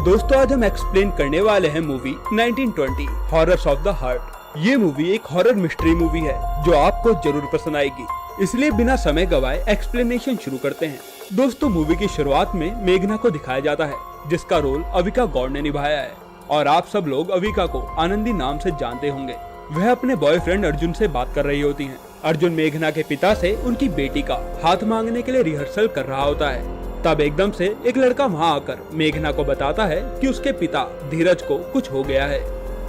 दोस्तों आज हम एक्सप्लेन करने वाले हैं movie 1920 horrors of the heart. ये मूवी एक हॉरर मिस्ट्री मूवी है जो आपको जरूर पसंद आएगी, इसलिए बिना समय गवाए एक्सप्लेनेशन शुरू करते हैं। दोस्तों मूवी की शुरुआत में मेघना को दिखाया जाता है जिसका रोल अविका गौड़ ने निभाया है और आप सब लोग अविका को आनंदी नाम से जानते होंगे। वह अपने बॉयफ्रेंड अर्जुन से बात कर रही होती हैं। अर्जुन मेघना के पिता से उनकी बेटी का हाथ मांगने के लिए रिहर्सल कर रहा होता है। तब एकदम से एक लड़का वहाँ आकर मेघना को बताता है कि उसके पिता धीरज को कुछ हो गया है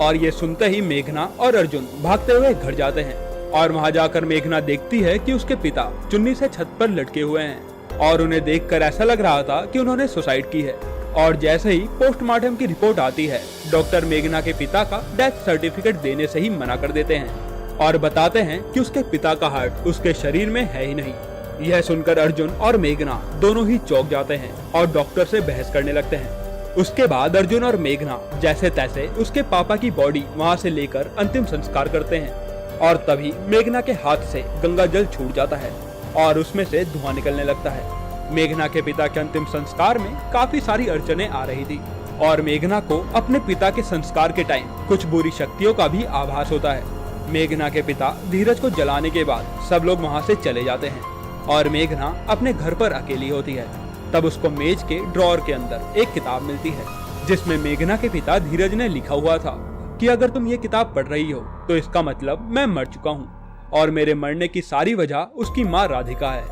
और ये सुनते ही मेघना और अर्जुन भागते हुए घर जाते हैं और वहाँ जाकर मेघना देखती है कि उसके पिता चुन्नी से छत पर लटके हुए हैं और उन्हें देखकर ऐसा लग रहा था कि उन्होंने सुसाइड की है। और जैसे ही पोस्टमार्टम की रिपोर्ट आती है, डॉक्टर मेघना के पिता का डेथ सर्टिफिकेट देने से ही मना कर देते हैं और बताते हैं कि उसके पिता का हार्ट उसके शरीर में है ही नहीं। यह सुनकर अर्जुन और मेघना दोनों ही चौंक जाते हैं और डॉक्टर से बहस करने लगते हैं। उसके बाद अर्जुन और मेघना जैसे तैसे उसके पापा की बॉडी वहां से लेकर अंतिम संस्कार करते हैं और तभी मेघना के हाथ से गंगा जल छूट जाता है और उसमें से धुआं निकलने लगता है। मेघना के पिता के अंतिम संस्कार में काफी सारी अड़चने आ रही थी और मेघना को अपने पिता के संस्कार के टाइम कुछ बुरी शक्तियों का भी आभास होता है। मेघना के पिता धीरज को जलाने के बाद सब लोग वहाँ से चले जाते हैं और मेघना अपने घर पर अकेली होती है। तब उसको मेज के ड्रॉअर के अंदर एक किताब मिलती है जिसमें मेघना के पिता धीरज ने लिखा हुआ था कि अगर तुम ये किताब पढ़ रही हो तो इसका मतलब मैं मर चुका हूँ और मेरे मरने की सारी वजह उसकी माँ राधिका है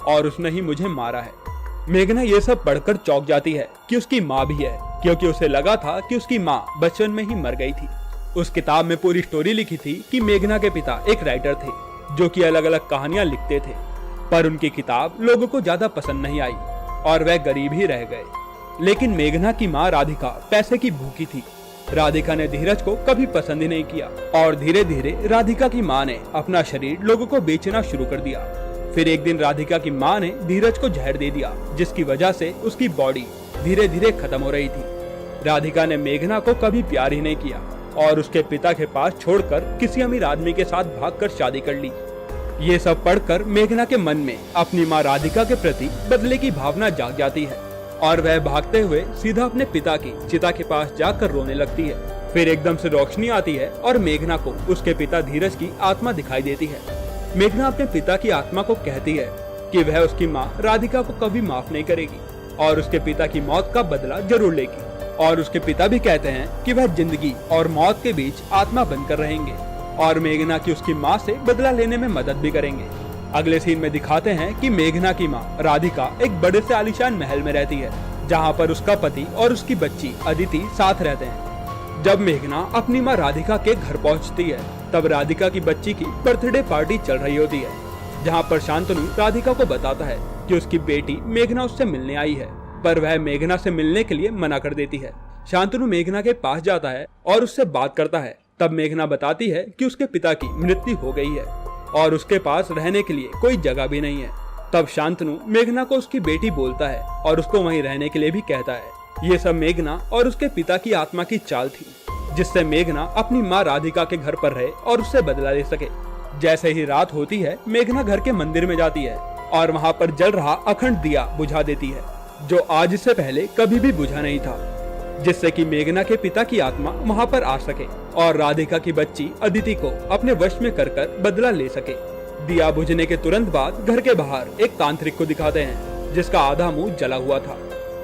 और उसने ही मुझे मारा है। मेघना ये सब पढ़कर चौंक जाती है कि उसकी माँ भी है, क्योंकि उसे लगा था कि उसकी माँ बचपन में ही मर गई थी। उस किताब में पूरी स्टोरी लिखी थी कि मेघना के पिता एक राइटर थे जो कि अलग अलग कहानियां लिखते थे, पर उनकी किताब लोगों को ज्यादा पसंद नहीं आई और वह गरीब ही रह गए। लेकिन मेघना की माँ राधिका पैसे की भूखी थी। राधिका ने धीरज को कभी पसंद ही नहीं किया और धीरे धीरे राधिका की माँ ने अपना शरीर लोगों को बेचना शुरू कर दिया। फिर एक दिन राधिका की माँ ने धीरज को जहर दे दिया जिसकी वजह से उसकी बॉडी धीरे धीरे खत्म हो रही थी। राधिका ने मेघना को कभी प्यार ही नहीं किया और उसके पिता के पास छोड़कर किसी अमीर आदमी के साथ भागकर शादी कर ली। ये सब पढ़कर मेघना के मन में अपनी माँ राधिका के प्रति बदले की भावना जाग जाती है और वह भागते हुए सीधा अपने पिता की चिता के पास जाकर रोने लगती है। फिर एकदम से रोशनी आती है और मेघना को उसके पिता धीरज की आत्मा दिखाई देती है। मेघना अपने पिता की आत्मा को कहती है कि वह उसकी माँ राधिका को कभी माफ नहीं करेगी और उसके पिता की मौत का बदला जरूर लेगी। और उसके पिता भी कहते हैं कि वह जिंदगी और मौत के बीच आत्मा बनकर रहेंगे और मेघना की उसकी माँ से बदला लेने में मदद भी करेंगे। अगले सीन में दिखाते हैं कि मेघना की माँ राधिका एक बड़े से आलीशान महल में रहती है जहाँ पर उसका पति और उसकी बच्ची अदिति साथ रहते हैं। जब मेघना अपनी माँ राधिका के घर पहुँचती है तब राधिका की बच्ची की बर्थडे पार्टी चल रही होती है जहाँ पर शांतनु राधिका को बताता है कि उसकी बेटी मेघना उससे मिलने आई है, पर वह मेघना से मिलने के लिए मना कर देती है। शांतनु मेघना के पास जाता है और उससे बात करता है। तब मेघना बताती है कि उसके पिता की मृत्यु हो गई है और उसके पास रहने के लिए कोई जगह भी नहीं है। तब शांतनु मेघना को उसकी बेटी बोलता है और उसको वहीं रहने के लिए भी कहता है। ये सब मेघना और उसके पिता की आत्मा की चाल थी जिससे मेघना अपनी माँ राधिका के घर पर रहे और उससे बदला ले सके। जैसे ही रात होती है मेघना घर के मंदिर में जाती है और वहाँ पर जल रहा अखंड दिया बुझा देती है जो आज से पहले कभी भी बुझा नहीं था, जिससे कि मेघना के पिता की आत्मा वहाँ पर आ सके और राधिका की बच्ची अदिति को अपने वश में कर बदला ले सके। दिया बुझने के तुरंत बाद घर के बाहर एक तांत्रिक को दिखाते हैं जिसका आधा मुंह जला हुआ था।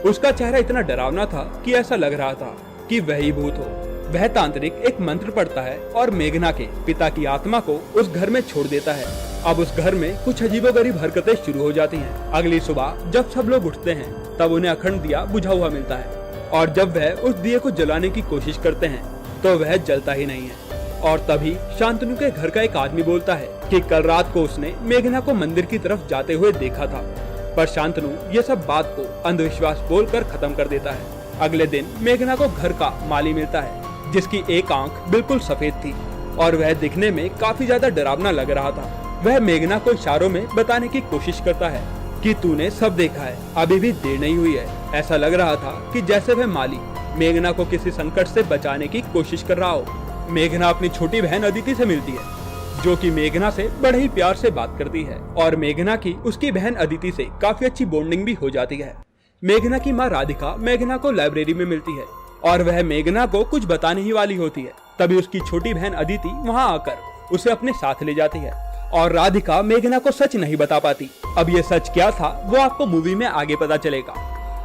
उसका चेहरा इतना डरावना था कि ऐसा लग रहा था कि वही भूत हो। वह तांत्रिक एक मंत्र पढ़ता है और मेघना के पिता की आत्मा को उस घर में छोड़ देता है। अब उस घर में कुछ अजीबोगरीब हरकतें शुरू हो जाती हैं। अगली सुबह जब सब लोग उठते हैं तब उन्हें अखंड दिया बुझा हुआ मिलता है और जब वह उस दिए को जलाने की कोशिश करते हैं तो वह जलता ही नहीं है। और तभी शांतनु के घर का एक आदमी बोलता है कि कल रात को उसने मेघना को मंदिर की तरफ जाते हुए देखा था, पर शांतनु ये सब बात को अंधविश्वास बोलकर खत्म कर देता है। अगले दिन मेघना को घर का माली मिलता है जिसकी एक आंख बिल्कुल सफेद थी और वह दिखने में काफी ज्यादा डरावना लग रहा था। वह मेघना को इशारों में बताने की कोशिश करता है कि तूने सब देखा है, अभी भी देर नहीं हुई है। ऐसा लग रहा था कि जैसे वह माली मेघना को किसी संकट से बचाने की कोशिश कर रहा हो। मेघना अपनी छोटी बहन अदिति से मिलती है जो कि मेघना से बड़े ही प्यार से बात करती है और मेघना की उसकी बहन अदिति से काफी अच्छी बॉन्डिंग भी हो जाती है। मेघना की माँ राधिका मेघना को लाइब्रेरी में मिलती है और वह मेघना को कुछ बताने ही वाली होती है। तभी उसकी छोटी बहन अदिति वहाँ आकर उसे अपने साथ ले जाती है और राधिका मेघना को सच नहीं बता पाती। अब ये सच क्या था वो आपको मूवी में आगे पता चलेगा।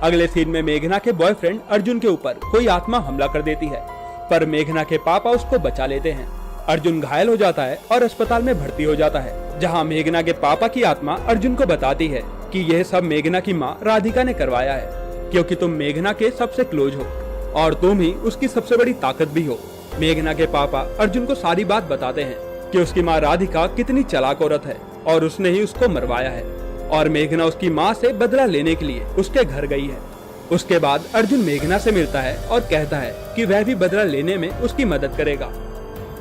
अगले सीन में मेघना के बॉयफ्रेंड अर्जुन के ऊपर कोई आत्मा हमला कर देती है, पर मेघना के पापा उसको बचा लेते हैं। अर्जुन घायल हो जाता है और अस्पताल में भर्ती हो जाता है, जहाँ मेघना के पापा की आत्मा अर्जुन को बताती है कि यह सब मेघना की माँ राधिका ने करवाया है, क्योंकि तुम मेघना के सबसे क्लोज हो और तुम ही उसकी सबसे बड़ी ताकत भी हो। मेघना के पापा अर्जुन को सारी बात बताते हैं कि उसकी माँ राधिका कितनी चालाक औरत है और उसने ही उसको मरवाया है और मेघना उसकी माँ से बदला लेने के लिए उसके घर गई है। उसके बाद अर्जुन मेघना से मिलता है और कहता है कि वह भी बदला लेने में उसकी मदद करेगा।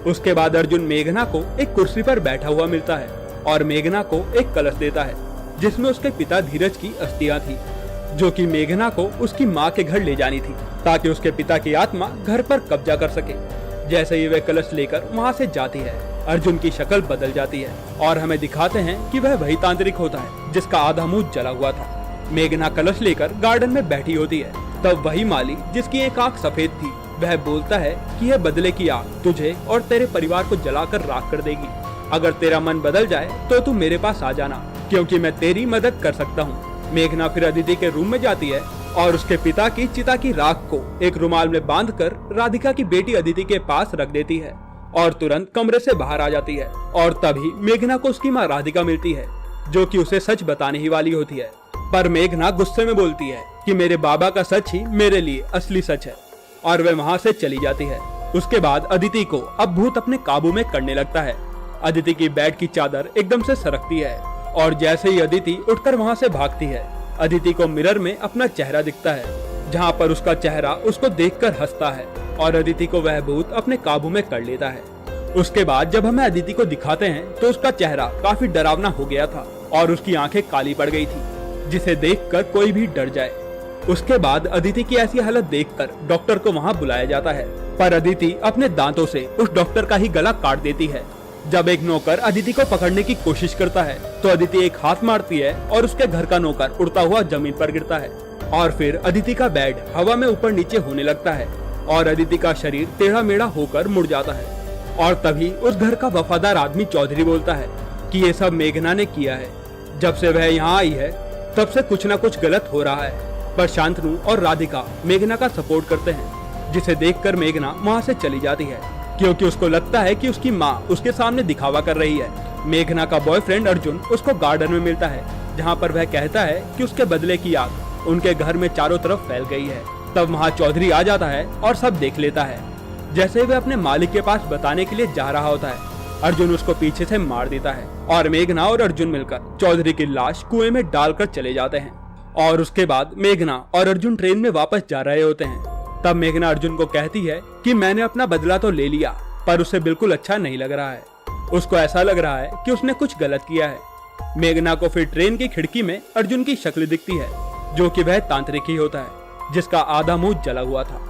उसके बाद अर्जुन मेघना को एक कुर्सी पर बैठा हुआ मिलता है और मेघना को एक कलश देता है जिसमें उसके पिता धीरज की अस्थियां थी, जो कि मेघना को उसकी माँ के घर ले जानी थी ताकि उसके पिता की आत्मा घर पर कब्जा कर सके। जैसे ही वह कलश लेकर वहाँ से जाती है, अर्जुन की शक्ल बदल जाती है और हमें दिखाते हैं कि वह वही तांत्रिक होता है जिसका आधा मुंह जला हुआ था। मेघना कलश लेकर गार्डन में बैठी होती है, तब वही माली जिसकी एक आंख सफेद थी वह बोलता है कि यह बदले की आग तुझे और तेरे परिवार को जलाकर राख कर देगी। अगर तेरा मन बदल जाए तो तू मेरे पास आ जाना, क्योंकि मैं तेरी मदद कर सकता हूँ। मेघना फिर अदिति के रूम में जाती है और उसके पिता की चिता की राख को एक रुमाल में बांधकर राधिका की बेटी अदिति के पास रख देती है और तुरंत कमरे से बाहर आ जाती है। और तभी मेघना को उसकी माँ राधिका मिलती है, जो कि उसे सच बताने ही वाली होती है, पर मेघना गुस्से में बोलती है कि मेरे बाबा का सच ही मेरे लिए असली सच है और वह वहाँ से चली जाती है। उसके बाद अदिति को अब भूत अपने काबू में करने लगता है। अदिति की बेड की चादर एकदम से सरकती है और जैसे ही अदिति उठकर वहाँ से भागती है, अदिति को मिरर में अपना चेहरा दिखता है, जहाँ पर उसका चेहरा उसको देखकर हंसता है और अदिति को वह भूत अपने काबू में कर लेता है। उसके बाद जब हमें अदिति को दिखाते हैं तो उसका चेहरा काफी डरावना हो गया था और उसकी आंखें काली पड़ गई थी, जिसे देखकर कोई भी डर जाए। उसके बाद अदिति की ऐसी हालत देखकर डॉक्टर को वहाँ बुलाया जाता है, पर अदिति अपने दांतों से उस डॉक्टर का ही गला काट देती है। जब एक नौकर अदिति को पकड़ने की कोशिश करता है तो अदिति एक हाथ मारती है और उसके घर का नौकर उड़ता हुआ जमीन पर गिरता है और फिर अदिति का बेड हवा में ऊपर नीचे होने लगता है और अदिति का शरीर टेढ़ा मेढ़ा होकर मुड़ जाता है। और तभी उस घर का वफादार आदमी चौधरी बोलता है कि ये सब मेघना ने किया है। जब से वह यहाँ आई है तब से कुछ न कुछ गलत हो रहा है। पर शांतनु और राधिका मेघना का सपोर्ट करते हैं, जिसे देखकर मेघना वहाँ से चली जाती है, क्योंकि उसको लगता है कि उसकी माँ उसके सामने दिखावा कर रही है। मेघना का बॉयफ्रेंड अर्जुन उसको गार्डन में मिलता है, जहाँ पर वह कहता है कि उसके बदले की आग उनके घर में चारों तरफ फैल गई है। तब वहाँ चौधरी आ जाता है और सब देख लेता है। जैसे वह अपने मालिक के पास बताने के लिए जा रहा होता है, अर्जुन उसको पीछे से मार देता है और मेघना और अर्जुन मिलकर चौधरी की लाश कुएं में डालकर चले जाते हैं। और उसके बाद मेघना और अर्जुन ट्रेन में वापस जा रहे होते हैं। तब मेघना अर्जुन को कहती है कि मैंने अपना बदला तो ले लिया, पर उसे बिल्कुल अच्छा नहीं लग रहा है। उसको ऐसा लग रहा है कि उसने कुछ गलत किया है। मेघना को फिर ट्रेन की खिड़की में अर्जुन की शक्ल दिखती है, जो कि वह तांत्रिक ही होता है, जिसका आधा मुंह जला हुआ था।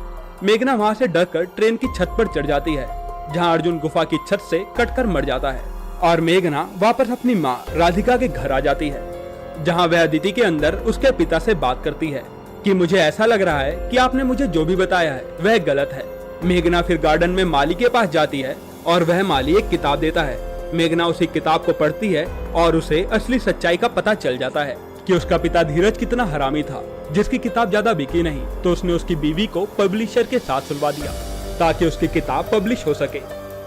मेघना वहाँ से डरकर ट्रेन की छत पर चढ़ जाती है, जहाँ अर्जुन गुफा की छत से कटकर मर जाता है। और मेघना वापस अपनी माँ राधिका के घर आ जाती है, जहाँ वह अदिति के अंदर उसके पिता से बात करती है कि मुझे ऐसा लग रहा है कि आपने मुझे जो भी बताया है वह गलत है। मेघना फिर गार्डन में माली के पास जाती है और वह माली एक किताब देता है। मेघना उसी किताब को पढ़ती है और उसे असली सच्चाई का पता चल जाता है कि उसका पिता धीरज कितना हरामी था, जिसकी किताब ज्यादा बिकी नहीं तो उसने उसकी बीवी को पब्लिशर के साथ सुलवा दिया ताकि उसकी किताब पब्लिश हो सके।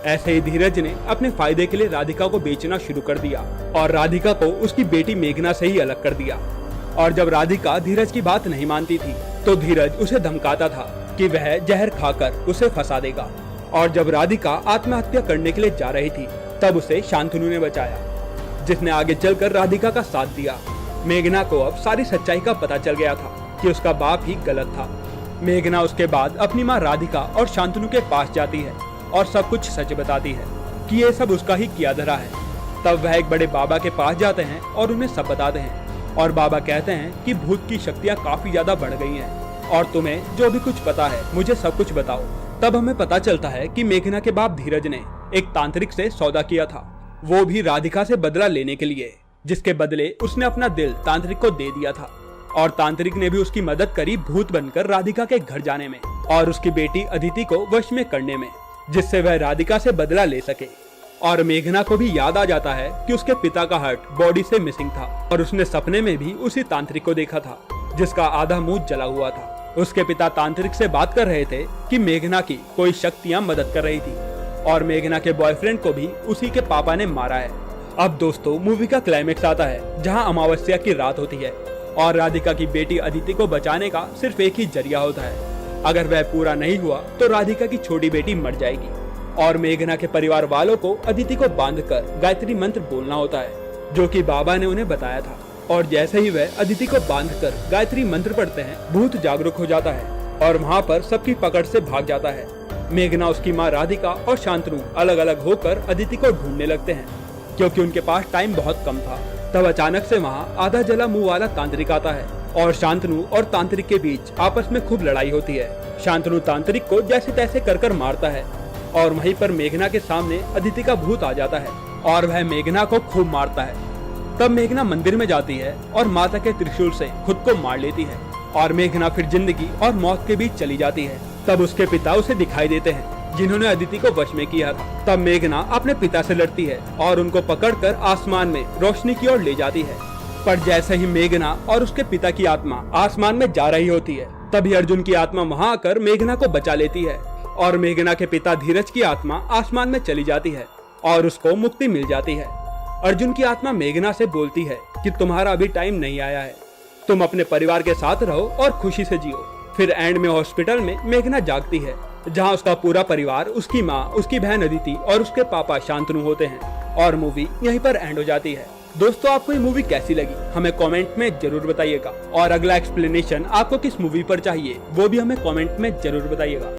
ऐसे ही धीरज ने अपने फायदे के लिए राधिका को बेचना शुरू कर दिया और राधिका को उसकी बेटी मेघना से ही अलग कर दिया। और जब राधिका धीरज की बात नहीं मानती थी तो धीरज उसे धमकाता था कि वह जहर खाकर उसे फंसा देगा। और जब राधिका आत्महत्या करने के लिए जा रही थी तब उसे शांतनु ने बचाया, जिसने आगे चलकर राधिका का साथ दिया। मेघना को अब सारी सच्चाई का पता चल गया था कि उसका बाप ही गलत था। मेघना उसके बाद अपनी माँ राधिका और शांतनु के पास जाती है और सब कुछ सच बताती है कि ये सब उसका ही किया धरा है। तब वह एक बड़े बाबा के पास जाते हैं और उन्हें सब बताते हैं और बाबा कहते हैं कि भूत की शक्तियाँ काफी ज्यादा बढ़ गई हैं और तुम्हें जो भी कुछ पता है मुझे सब कुछ बताओ। तब हमें पता चलता है कि मेघना के बाप धीरज ने एक तांत्रिक से सौदा किया था, वो भी राधिका से बदला लेने के लिए, जिसके बदले उसने अपना दिल तांत्रिक को दे दिया था। और तांत्रिक ने भी उसकी मदद करी भूत बनकर राधिका के घर जाने में और उसकी बेटी अदिति को वश में करने में, जिससे वह राधिका से बदला ले सके। और मेघना को भी याद आ जाता है कि उसके पिता का हार्ट बॉडी से मिसिंग था और उसने सपने में भी उसी तांत्रिक को देखा था जिसका आधा मुंह जला हुआ था। उसके पिता तांत्रिक से बात कर रहे थे कि मेघना की कोई शक्तियां मदद कर रही थी और मेघना के बॉयफ्रेंड को भी उसी के पापा ने मारा है। अब दोस्तों मूवी का क्लाइमेक्स आता है जहां अमावस्या की रात होती है और राधिका की बेटी अदिति को बचाने का सिर्फ एक ही जरिया होता है। अगर वह पूरा नहीं हुआ तो राधिका की छोटी बेटी मर जाएगी और मेघना के परिवार वालों को अदिति को बांधकर गायत्री मंत्र बोलना होता है जो कि बाबा ने उन्हें बताया था। और जैसे ही वह अदिति को बांधकर गायत्री मंत्र पढ़ते हैं, भूत जागरूक हो जाता है और वहाँ पर सबकी पकड़ से भाग जाता है। मेघना, उसकी माँ राधिका और शांतनु अलग अलग होकर अदिति को ढूंढने लगते हैं क्योंकि उनके पास टाइम बहुत कम था। तब अचानक से वहाँ आधा जला मुंह वाला तांत्रिक आता है और शांतनु और तांत्रिक के बीच आपस में खूब लड़ाई होती है। शांतनु तांत्रिक को जैसे तैसे कर मारता है और वहीं पर मेघना के सामने अदिति का भूत आ जाता है और वह मेघना को खूब मारता है। तब मेघना मंदिर में जाती है और माता के त्रिशूल से खुद को मार लेती है और मेघना फिर जिंदगी और मौत के बीच चली जाती है। तब उसके पिता उसे दिखाई देते हैं जिन्होंने अदिति को वश में किया था। तब मेघना अपने पिता से लड़ती है और उनको पकड़कर आसमान में रोशनी की ओर ले जाती है। पर जैसे ही मेघना और उसके पिता की आत्मा आसमान में जा रही होती है, तभी अर्जुन की आत्मा वहाँ आकर मेघना को बचा लेती है और मेघना के पिता धीरज की आत्मा आसमान में चली जाती है और उसको मुक्ति मिल जाती है। अर्जुन की आत्मा मेघना से बोलती है कि तुम्हारा अभी टाइम नहीं आया है, तुम अपने परिवार के साथ रहो और खुशी से जियो। फिर एंड में हॉस्पिटल में मेघना जागती है जहां उसका पूरा परिवार, उसकी माँ, उसकी बहन अदिति और उसके पापा शांतनु होते हैं और मूवी यहीं पर एंड हो जाती है। दोस्तों, आपको ये मूवी कैसी लगी हमें कमेंट में जरूर बताइएगा और अगला एक्सप्लेनेशन आपको किस मूवी पर चाहिए वो भी हमें कमेंट में जरूर बताइएगा।